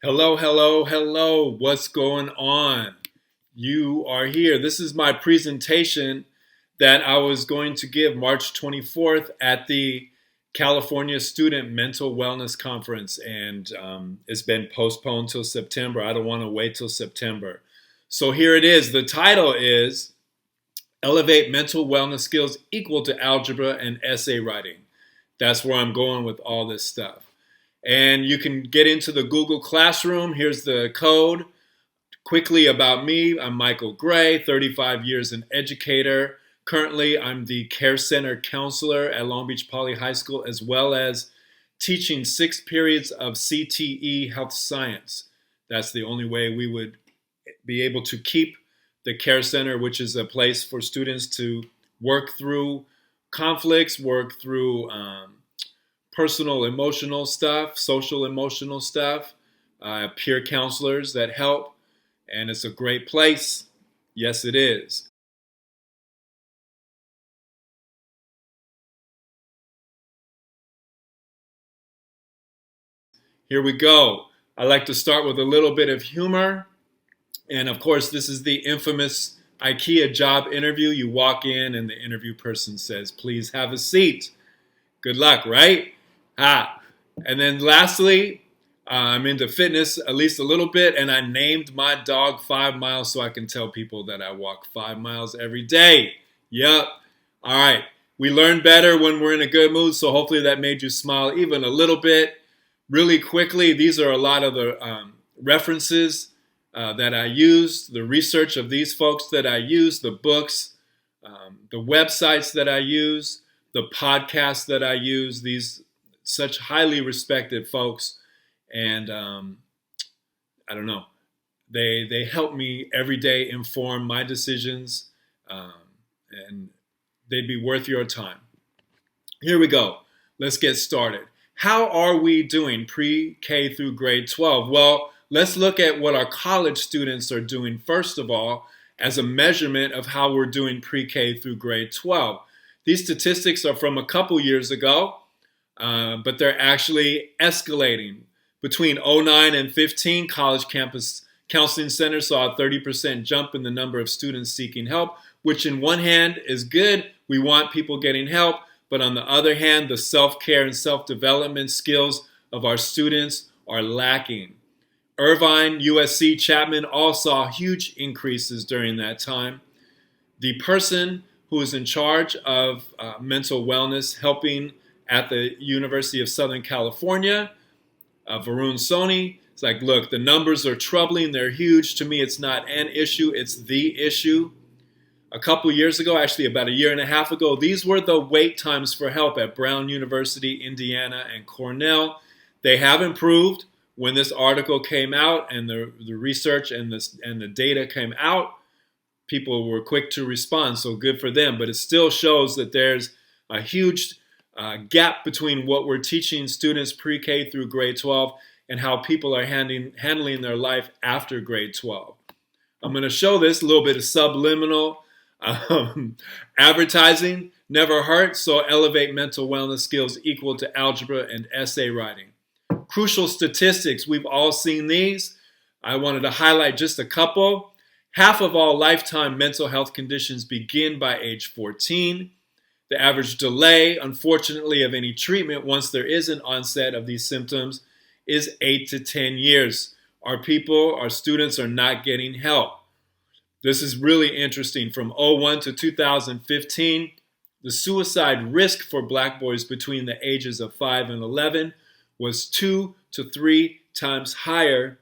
Hello, hello, hello. What's going on? You are here. This is my presentation that I was going to give March 24th at the California Student Mental Wellness Conference, and it's been postponed till September. I don't want to wait till September. So here it is. The title is Elevate Mental Wellness Skills Equal to Algebra and Essay Writing. That's where I'm going with all this stuff. And you can get into the Google Classroom. Here's the code. Quickly about me, I'm Michael Gray, 35 years an educator. Currently, I'm the Care Center counselor at Long Beach Poly High School, as well as teaching 6 periods of CTE health science. That's the only way we would be able to keep the Care Center, which is a place for students to work through conflicts, work through personal emotional stuff, social emotional stuff, peer counselors that help, and it's a great place. Yes, it is. Here we go. I like to start with a little bit of humor. And of course, this is the infamous IKEA job interview. You walk in and the interview person says, "Please have a seat." Good luck, right? And then lastly, I'm into fitness at least a little bit, and I named my dog 5 miles so I can tell people that I walk 5 miles every day. Yep. All right. We learn better when we're in a good mood, so hopefully that made you smile even a little bit. Really quickly, these are a lot of the references that I use, the research of these folks that I use, the books, the websites that I use, the podcasts that I use, these such highly respected folks. And I don't know, they help me every day inform my decisions, and they'd be worth your time. Here we go. Let's get started. How are we doing pre-K through grade 12? Well, let's look at what our college students are doing first of all as a measurement of how we're doing pre-K through grade 12. These statistics are from a couple years ago, but they're actually escalating. Between '09 and 15, college campus counseling centers saw a 30% jump in the number of students seeking help, which in one hand is good. We want people getting help. But on the other hand, the self-care and self-development skills of our students are lacking. Irvine, USC, Chapman all saw huge increases during that time. The person who is in charge of mental wellness helping at the University of Southern California, Varun Soni, it's like, look, the numbers are troubling. They're huge. To me, it's not an issue. It's the issue. A couple years ago, actually about a year and a half ago, these were the wait times for help at Brown University, Indiana, and Cornell. They have improved. When this article came out and the research and the data came out, people were quick to respond, so good for them. But it still shows that there's a huge gap between what we're teaching students pre-K through grade 12 and how people are handling their life after grade 12. I'm going to show this, a little bit of subliminal advertising never hurts, so elevate mental wellness skills equal to algebra and essay writing. Crucial statistics, we've all seen these. I wanted to highlight just a couple. Half of all lifetime mental health conditions begin by age 14. The average delay, unfortunately, of any treatment once there is an onset of these symptoms is 8 to 10 years. Our students are not getting help. This is really interesting. From '01 to 2015, the suicide risk for black boys between the ages of 5 and 11 was 2 to 3 times higher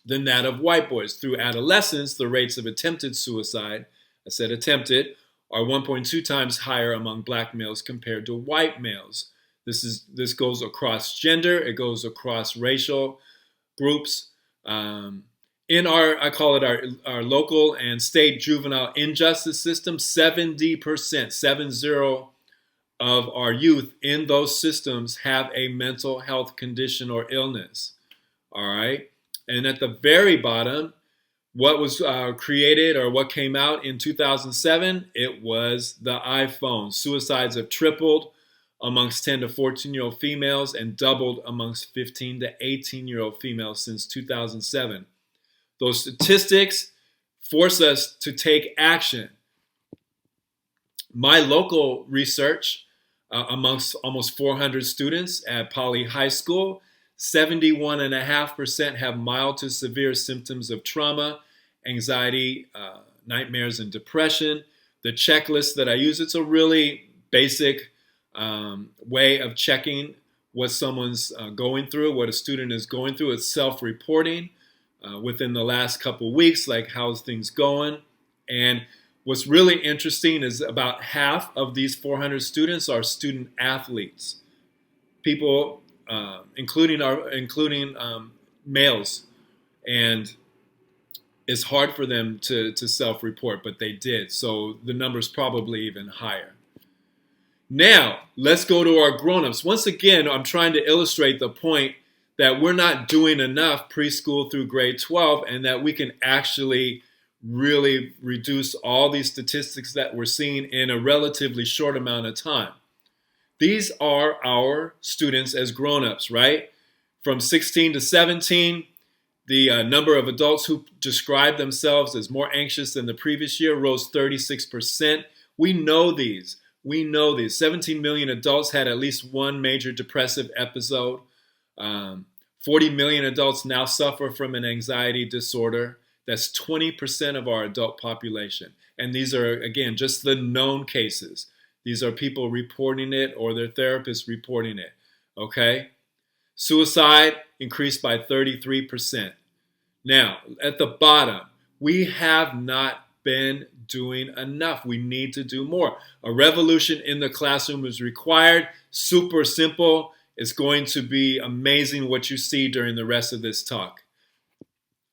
than that of white boys. Through adolescence, the rates of attempted suicide, I said attempted, are 1.2 times higher among black males compared to white males. This goes across gender, it goes across racial groups. In I call it our local and state juvenile injustice system, 70%, 70, of our youth in those systems have a mental health condition or illness. All right. And at the very bottom, what was created or what came out in 2007? It was the iPhone. Suicides have tripled amongst 10 to 14-year-old females and doubled amongst 15 to 18-year-old females since 2007. Those statistics force us to take action. My local research amongst almost 400 students at Poly High School, 71.5% have mild to severe symptoms of trauma, anxiety, nightmares, and depression. The checklist that I use, it's a really basic way of checking what someone's going through, what a student is going through. It's self-reporting within the last couple weeks, like how's things going. And what's really interesting is about half of these 400 students are student athletes, people including males, and it's hard for them to self-report, but they did. So the number's probably even higher. Now, let's go to our grown-ups. Once again, I'm trying to illustrate the point that we're not doing enough preschool through grade 12, and that we can actually really reduce all these statistics that we're seeing in a relatively short amount of time. These are our students as grown-ups, right? From 16 to 17, the number of adults who describe themselves as more anxious than the previous year rose 36%. We know these. 17 million adults had at least one major depressive episode. 40 million adults now suffer from an anxiety disorder. That's 20% of our adult population. And these are, again, just the known cases. These are people reporting it or their therapists reporting it, okay? Suicide increased by 33%. Now, at the bottom, we have not been doing enough. We need to do more. A revolution in the classroom is required. Super simple. It's going to be amazing what you see during the rest of this talk.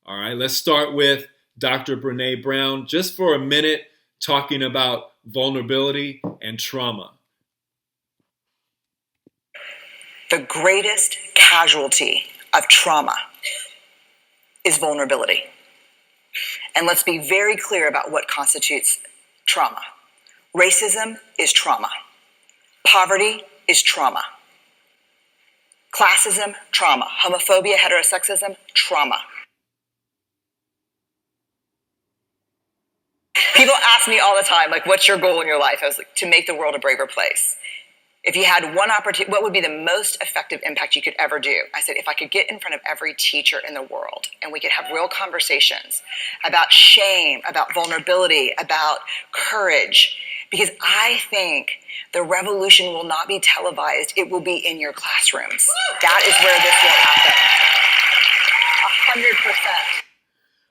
All right, let's start with Dr. Brené Brown, just for a minute, talking about vulnerability and trauma. The greatest casualty of trauma is vulnerability. And let's be very clear about what constitutes trauma. Racism is trauma. Poverty is trauma. Classism, trauma. Homophobia, heterosexism, trauma. People ask me all the time, like, what's your goal in your life? I was like, to make the world a braver place. If you had one opportunity, what would be the most effective impact you could ever do? I said, if I could get in front of every teacher in the world and we could have real conversations about shame, about vulnerability, about courage, because I think the revolution will not be televised. It will be in your classrooms. That is where this will happen. 100%.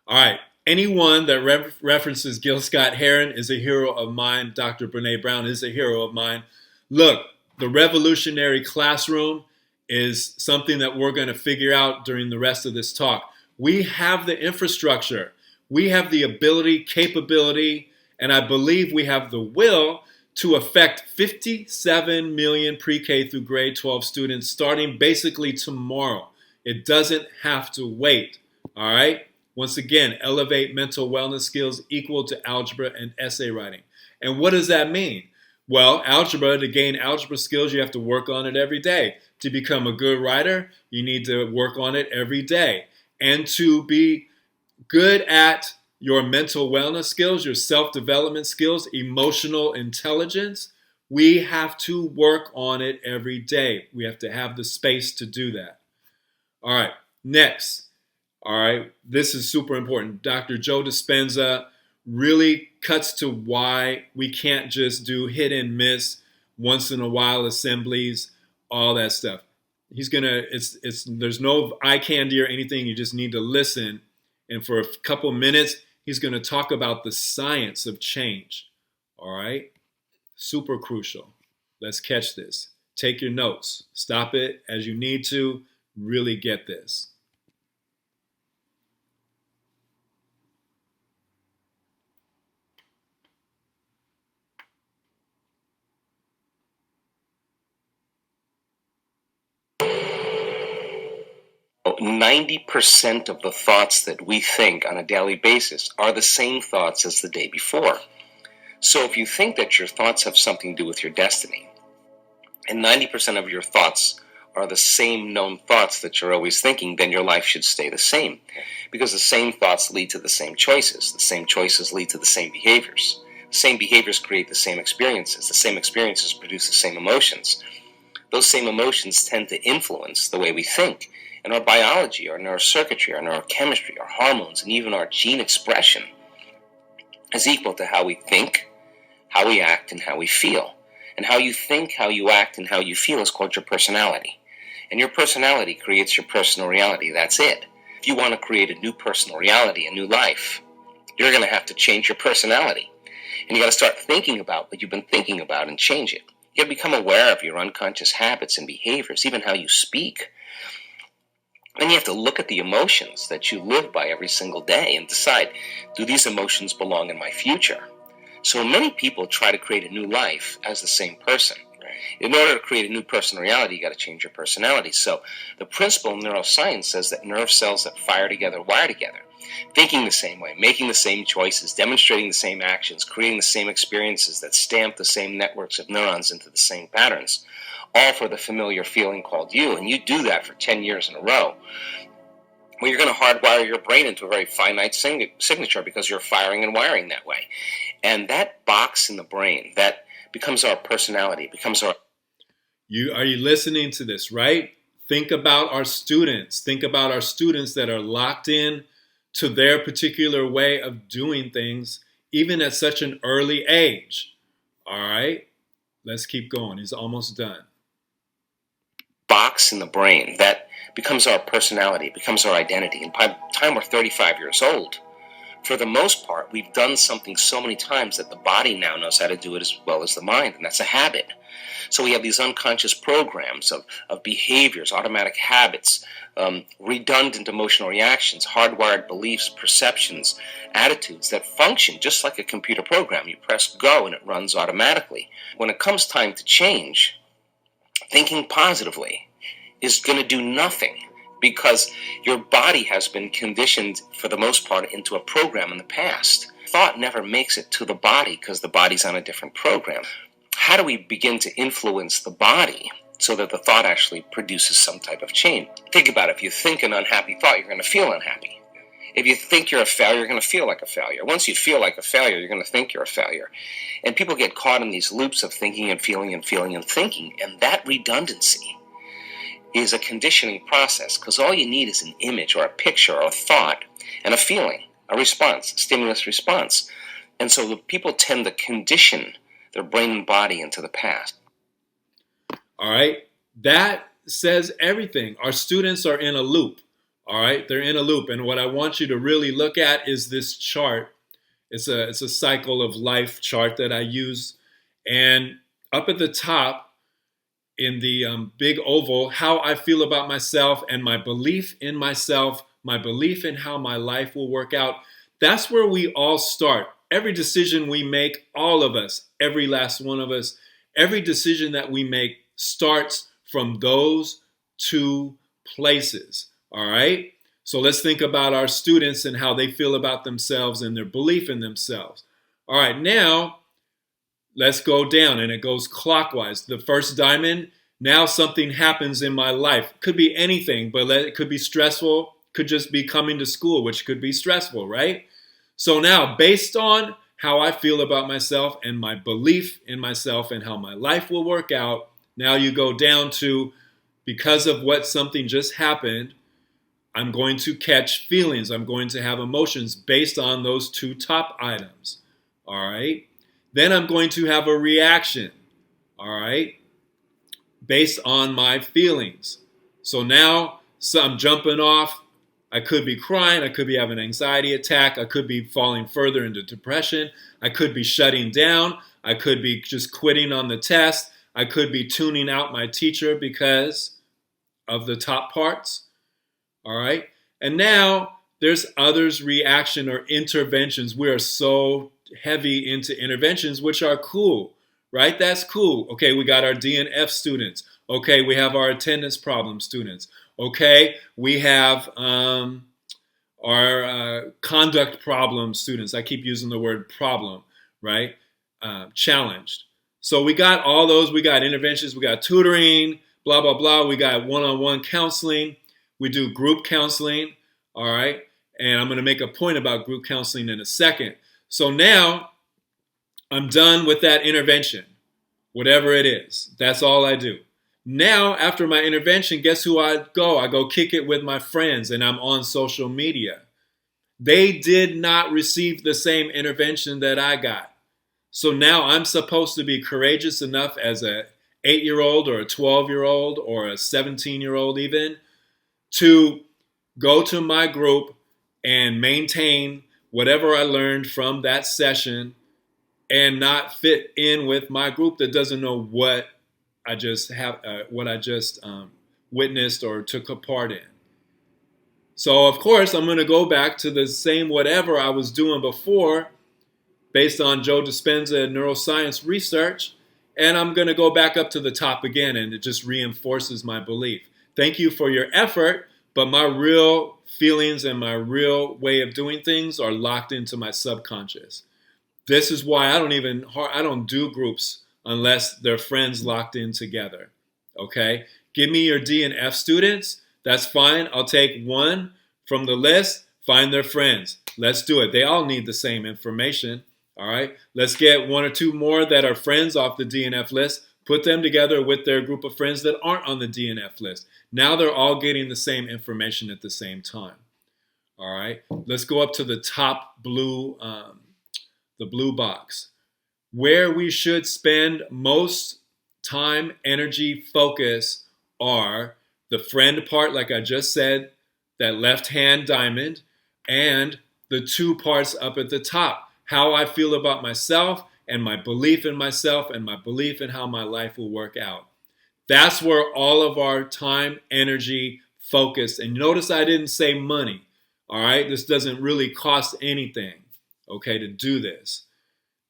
All right. Anyone that references Gil Scott-Heron is a hero of mine. Dr. Brené Brown is a hero of mine. Look, the revolutionary classroom is something that we're going to figure out during the rest of this talk. We have the infrastructure. We have the ability, capability, and I believe we have the will to affect 57 million pre-K through grade 12 students starting basically tomorrow. It doesn't have to wait. All right? Once again, elevate mental wellness skills equal to algebra and essay writing. And what does that mean? Well, algebra, to gain algebra skills, you have to work on it every day. To become a good writer, you need to work on it every day. And to be good at your mental wellness skills, your self-development skills, emotional intelligence, we have to work on it every day. We have to have the space to do that. All right, next. All right, this is super important. Dr. Joe Dispenza really cuts to why we can't just do hit and miss, once in a while assemblies, all that stuff. There's no eye candy or anything. You just need to listen. And for a couple minutes, he's going to talk about the science of change. All right, super crucial. Let's catch this. Take your notes. Stop it as you need to. Really get this. Well, 90% of the thoughts that we think on a daily basis are the same thoughts as the day before. So if you think that your thoughts have something to do with your destiny, and 90% of your thoughts are the same known thoughts that you're always thinking, then your life should stay the same. Because the same thoughts lead to the same choices. The same choices lead to the same behaviors. The same behaviors create the same experiences. The same experiences produce the same emotions. Those same emotions tend to influence the way we think. And our biology, our neurocircuitry, our neurochemistry, our hormones, and even our gene expression is equal to how we think, how we act, and how we feel. And how you think, how you act, and how you feel is called your personality. And your personality creates your personal reality. That's it. If you want to create a new personal reality, a new life, you're going to have to change your personality. And you got to start thinking about what you've been thinking about and change it. You got to become aware of your unconscious habits and behaviors, even how you speak. Then you have to look at the emotions that you live by every single day and decide, do these emotions belong in my future? So many people try to create a new life as the same person. In order to create a new personal reality, you got to change your personality. So the principle in neuroscience says that nerve cells that fire together wire together, thinking the same way, making the same choices, demonstrating the same actions, creating the same experiences that stamp the same networks of neurons into the same patterns, all for the familiar feeling called you. And you do that for 10 years in a row. Well, you're going to hardwire your brain into a very finite signature because you're firing and wiring that way. And that box in the brain, that becomes our personality, becomes our... Are you listening to this, right? Think about our students. Think about our students that are locked in to their particular way of doing things, even at such an early age. All right, let's keep going. He's almost done. Box in the brain that becomes our personality, becomes our identity. And by the time we're 35 years old, for the most part, we've done something so many times that the body now knows how to do it as well as the mind, and that's a habit. So we have these unconscious programs of behaviors, automatic habits, redundant emotional reactions, hardwired beliefs, perceptions, attitudes that function just like a computer program. You press go and it runs automatically. When it comes time to change, thinking positively is going to do nothing because your body has been conditioned, for the most part, into a program in the past. Thought never makes it to the body because the body's on a different program. How do we begin to influence the body so that the thought actually produces some type of change? Think about it. If you think an unhappy thought, you're going to feel unhappy. If you think you're a failure, you're going to feel like a failure. Once you feel like a failure, you're going to think you're a failure. And people get caught in these loops of thinking and feeling and feeling and thinking. And that redundancy is a conditioning process, because all you need is an image or a picture or a thought and a feeling, a response, a stimulus response. And so the people tend to condition their brain and body into the past. All right, that says everything. Our students are in a loop. All right, they're in a loop. And what I want you to really look at is this chart. It's a cycle of life chart that I use. And up at the top, in the big oval, how I feel about myself and my belief in myself, my belief in how my life will work out. That's where we all start. Every decision we make, all of us, every last one of us, every decision that we make starts from those two places. All right? So let's think about our students and how they feel about themselves and their belief in themselves. All right, now let's go down, and it goes clockwise. The first diamond, now something happens in my life. Could be anything, but it could be stressful. Could just be coming to school, which could be stressful, right? So now, based on how I feel about myself and my belief in myself and how my life will work out, now you go down to, because of what something just happened, I'm going to catch feelings. I'm going to have emotions based on those two top items. All right? Then I'm going to have a reaction, all right, based on my feelings. So now I'm jumping off. I could be crying. I could be having an anxiety attack. I could be falling further into depression. I could be shutting down. I could be just quitting on the test. I could be tuning out my teacher because of the top parts, all right? And now there's others' reaction or interventions. We are so heavy into interventions, which are cool, right? That's cool. Okay, we got our D and F students. Okay, we have our attendance problem students. Okay, we have our conduct problem students. I keep using the word problem, right? Challenged. So we got all those. We got interventions. We got tutoring, blah, blah, blah. We got one-on-one counseling. We do group counseling. All right. And I'm going to make a point about group counseling in a second. So now I'm done with that intervention, whatever it is. That's all I do. Now, after my intervention, guess who I go? I go kick it with my friends, and I'm on social media. They did not receive the same intervention that I got. So now I'm supposed to be courageous enough as a 8-year-old or a 12-year-old or a 17-year-old even to go to my group and maintain whatever I learned from that session and not fit in with my group that doesn't know what I just witnessed or took a part in. So of course I'm going to go back to the same whatever I was doing before based on Joe Dispenza neuroscience research, and I'm going to go back up to the top again, and it just reinforces my belief. Thank you for your effort, but my real feelings and my real way of doing things are locked into my subconscious. This is why I don't do groups unless they're friends locked in together. Okay? Give me your D and F students. That's fine. I'll take one from the list, find their friends. Let's do it. They all need the same information. All right? Let's get one or two more that are friends off the D and F list, put them together with their group of friends that aren't on the D and F list. Now they're all getting the same information at the same time. All right? Let's go up to the top blue, the blue box. Where we should spend most time, energy, focus are the friend part, like I just said, that left-hand diamond, and the two parts up at the top. How I feel about myself and my belief in myself and my belief in how my life will work out. That's where all of our time, energy, focus, and notice I didn't say money. All right, this doesn't really cost anything, okay, to do this.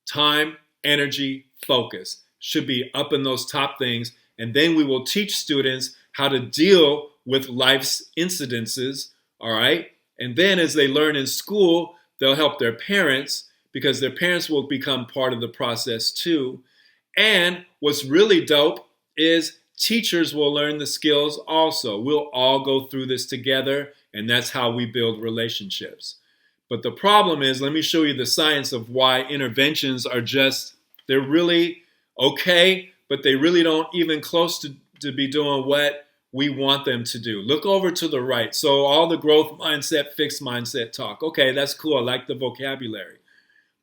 Time, energy, focus should be up in those top things, and then we will teach students how to deal with life's incidences, all right? And then as they learn in school, they'll help their parents because their parents will become part of the process too. And what's really dope is teachers will learn the skills also. We'll all go through this together, and that's how we build relationships. But the problem is, let me show you the science of why interventions are they're really okay, but they really don't even close to be doing what we want them to do. Look over to the right. So all the growth mindset, fixed mindset talk. Okay, that's cool. I like the vocabulary.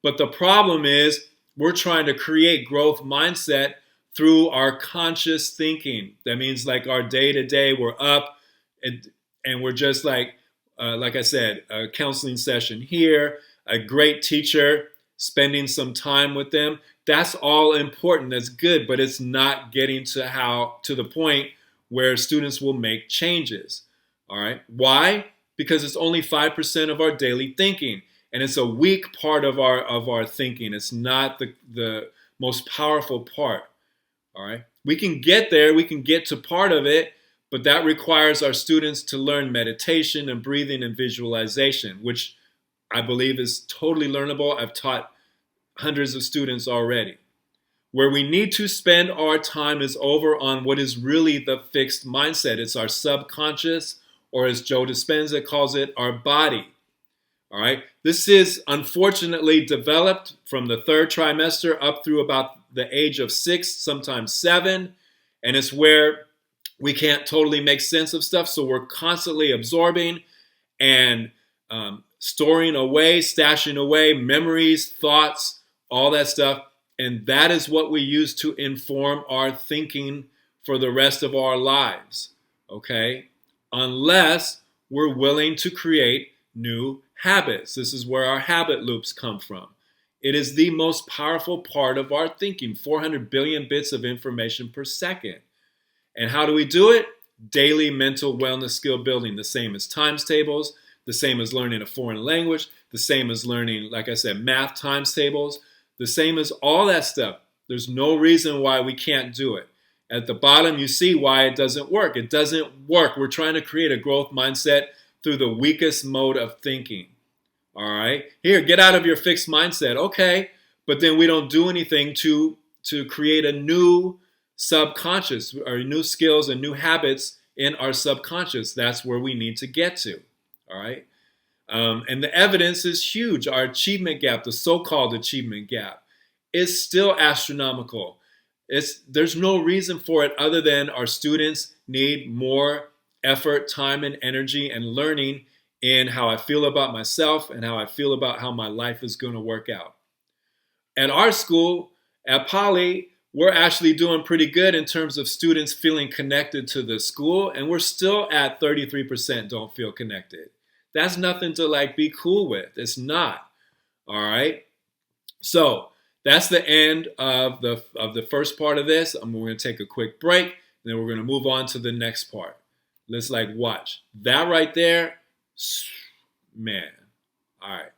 But the problem is we're trying to create growth mindset through our conscious thinking. That means like our day-to-day, we're up and we're just like I said, a counseling session here, a great teacher, spending some time with them. That's all important. That's good, but it's not getting to the point where students will make changes. All right. Why? Because it's only 5% of our daily thinking, and it's a weak part of our thinking. It's not the most powerful part. All right. We can get there. We can get to part of it, but that requires our students to learn meditation and breathing and visualization, which I believe is totally learnable. I've taught hundreds of students already. Where we need to spend our time is over on what is really the fixed mindset. It's our subconscious, or as Joe Dispenza calls it, our body. All right. This is unfortunately developed from the third trimester up through about the age of 6, sometimes 7. And it's where we can't totally make sense of stuff. So we're constantly absorbing and storing away, stashing away memories, thoughts, all that stuff. And that is what we use to inform our thinking for the rest of our lives. Okay? Unless we're willing to create new habits. This is where our habit loops come from. It is the most powerful part of our thinking, 400 billion bits of information per second. And how do we do it? Daily mental wellness skill building, the same as times tables, the same as learning a foreign language, the same as learning, like I said, math times tables, the same as all that stuff. There's no reason why we can't do it. At the bottom, you see why it doesn't work. It doesn't work. We're trying to create a growth mindset through the weakest mode of thinking. All right? Here, get out of your fixed mindset. Okay, but then we don't do anything to to create a new subconscious or new skills and new habits in our subconscious. That's where we need to get to. All right. And the evidence is huge. Our achievement gap, the so-called achievement gap, is still astronomical. There's no reason for it other than our students need more effort, time, and energy and learning in how I feel about myself and how I feel about how my life is going to work out. At our school, at Poly, we're actually doing pretty good in terms of students feeling connected to the school, and we're still at 33% don't feel connected. That's nothing to like be cool with. It's not. All right. So that's the end of the first part of this. We're going to take a quick break. Then we're going to move on to the next part. Let's watch that right there. Man. All right.